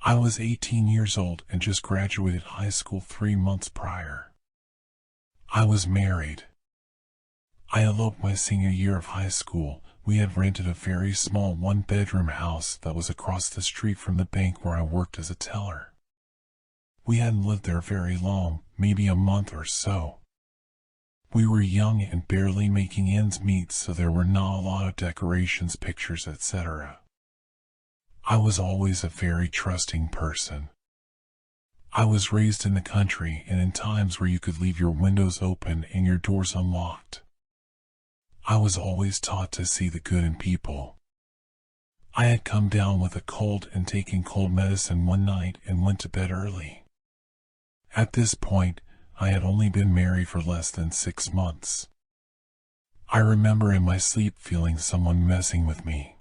I was 18 years old and just graduated high school 3 months prior. I was married. I eloped my senior year of high school. We had rented a very small one-bedroom house that was across the street from the bank where I worked as a teller. We hadn't lived there very long, maybe a month or so. We were young and barely making ends meet, so there were not a lot of decorations, pictures, etc. I was always a very trusting person. I was raised in the country and in times where you could leave your windows open and your doors unlocked. I was always taught to see the good in people. I had come down with a cold and taken cold medicine one night and went to bed early. At this point, I had only been married for less than 6 months. I remember in my sleep feeling someone messing with me.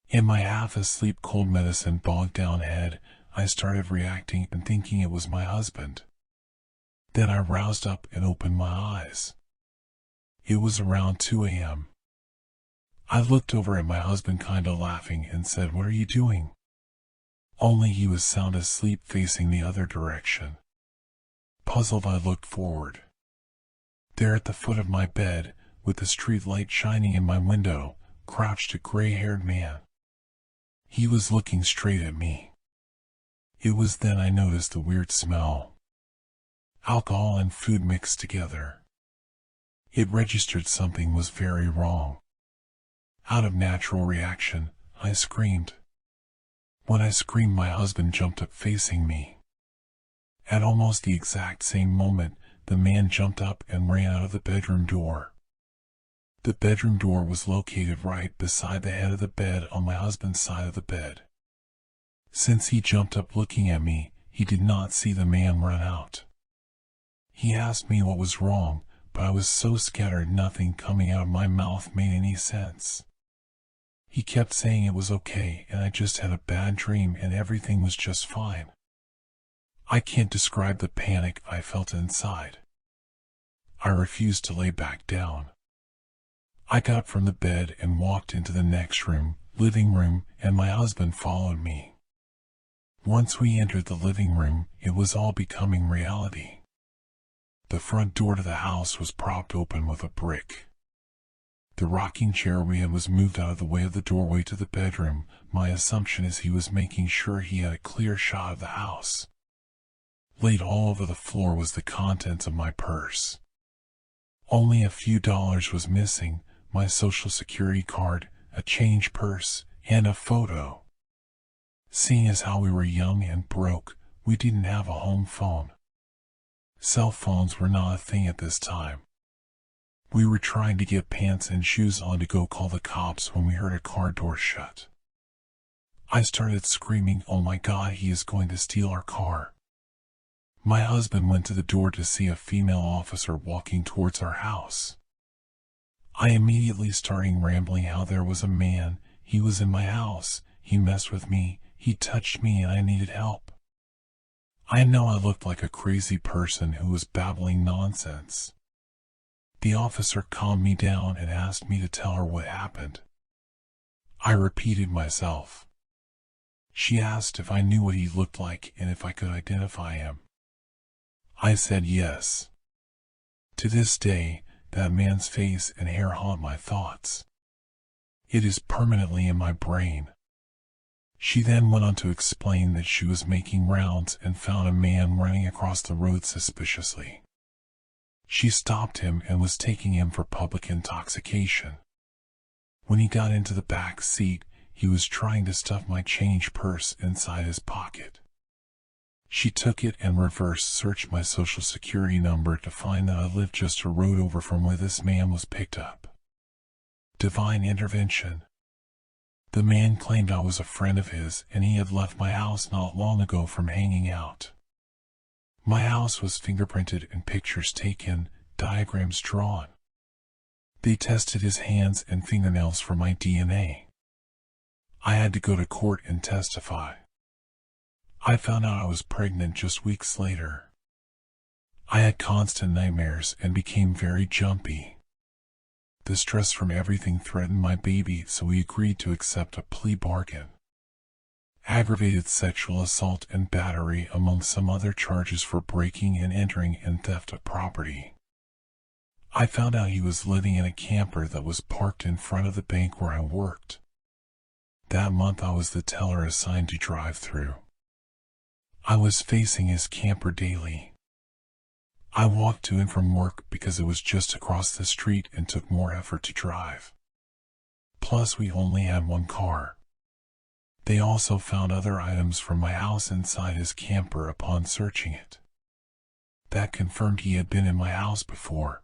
In my half-asleep cold medicine bogged down head, I started reacting and thinking it was my husband. Then I roused up and opened my eyes. It was around 2 a.m. I looked over at my husband kinda laughing and said, "What are you doing?" Only he was sound asleep facing the other direction. Puzzled, I looked forward. There at the foot of my bed, with the street light shining in my window, crouched a gray-haired man. He was looking straight at me. It was then I noticed the weird smell. Alcohol and food mixed together. It registered something was very wrong. Out of natural reaction, I screamed. When I screamed, my husband jumped up facing me. At almost the exact same moment, the man jumped up and ran out of the bedroom door. The bedroom door was located right beside the head of the bed on my husband's side of the bed. Since he jumped up looking at me, he did not see the man run out. He asked me what was wrong, but I was so scattered nothing coming out of my mouth made any sense. He kept saying it was okay and I just had a bad dream and everything was just fine. I can't describe the panic I felt inside. I refused to lay back down. I got from the bed and walked into the next room, living room, and my husband followed me. Once we entered the living room, it was all becoming reality. The front door to the house was propped open with a brick. The rocking chair we had was moved out of the way of the doorway to the bedroom. My assumption is he was making sure he had a clear shot of the house. Laid all over the floor was the contents of my purse. Only a few dollars was missing, my social security card, a change purse, and a photo. Seeing as how we were young and broke, we didn't have a home phone. Cell phones were not a thing at this time. We were trying to get pants and shoes on to go call the cops when we heard a car door shut. I started screaming, "Oh my God, he is going to steal our car." My husband went to the door to see a female officer walking towards our house. I immediately started rambling how there was a man, he was in my house, he messed with me, he touched me and I needed help. I know I looked like a crazy person who was babbling nonsense. The officer calmed me down and asked me to tell her what happened. I repeated myself. She asked if I knew what he looked like and if I could identify him. I said yes. To this day, that man's face and hair haunt my thoughts. It is permanently in my brain. She then went on to explain that she was making rounds and found a man running across the road suspiciously. She stopped him and was taking him for public intoxication. When he got into the back seat, he was trying to stuff my change purse inside his pocket. She took it and reverse searched my social security number to find that I lived just a road over from where this man was picked up. Divine intervention. The man claimed I was a friend of his and he had left my house not long ago from hanging out. My house was fingerprinted and pictures taken, diagrams drawn. They tested his hands and fingernails for my DNA. I had to go to court and testify. I found out I was pregnant just weeks later. I had constant nightmares and became very jumpy. The stress from everything threatened my baby, so we agreed to accept a plea bargain. aggravated sexual assault and battery among some other charges for breaking and entering and theft of property. I found out he was living in a camper that was parked in front of the bank where I worked. That month I was the teller assigned to drive through. I was facing his camper daily. I walked to and from work because it was just across the street and took more effort to drive. Plus we only had one car. They also found other items from my house inside his camper upon searching it. That confirmed he had been in my house before.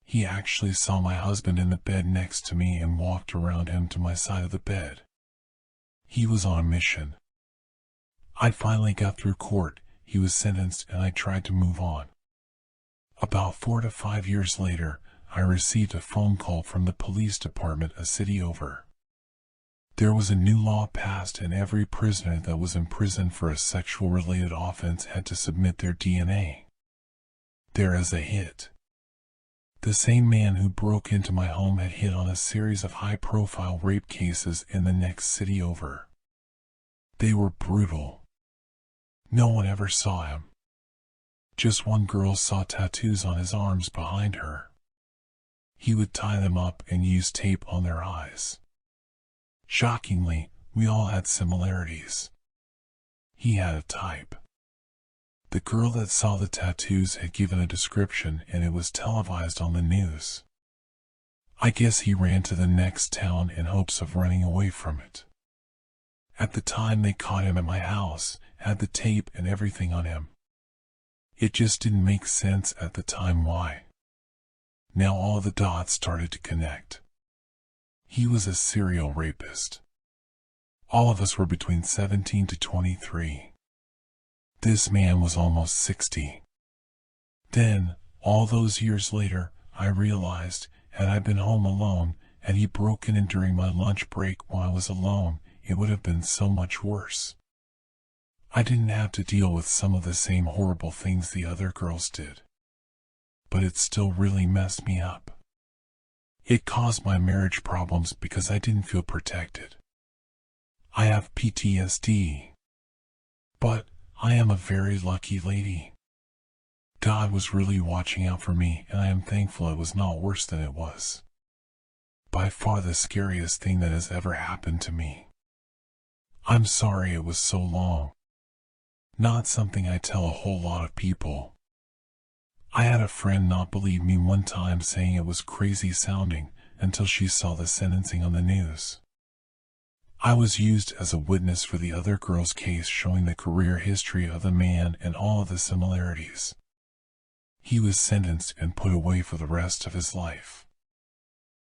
He actually saw my husband in the bed next to me and walked around him to my side of the bed. He was on a mission. I finally got through court, he was sentenced, and I tried to move on. About 4 to 5 years later, I received a phone call from the police department a city over. There was a new law passed and every prisoner that was in prison for a sexual-related offense had to submit their DNA. There is a hit. The same man who broke into my home had hit on a series of high-profile rape cases in the next city over. They were brutal. No one ever saw him. Just one girl saw tattoos on his arms behind her. He would tie them up and use tape on their eyes. Shockingly, we all had similarities. He had a type. The girl that saw the tattoos had given a description and it was televised on the news. I guess he ran to the next town in hopes of running away from it. At the time they caught him at my house, had the tape and everything on him. It just didn't make sense at the time why. Now all the dots started to connect. He was a serial rapist. All of us were between 17 to 23. This man was almost 60. Then, all those years later, I realized, had I been home alone, had he broken in during my lunch break while I was alone, it would have been so much worse. I didn't have to deal with some of the same horrible things the other girls did. But it still really messed me up. It caused my marriage problems because I didn't feel protected. I have PTSD. But I am a very lucky lady. God was really watching out for me, and I am thankful it was not worse than it was. By far the scariest thing that has ever happened to me. I'm sorry it was so long. Not something I tell a whole lot of people. I had a friend not believe me one time, saying it was crazy sounding until she saw the sentencing on the news. I was used as a witness for the other girl's case, showing the career history of the man and all of the similarities. He was sentenced and put away for the rest of his life.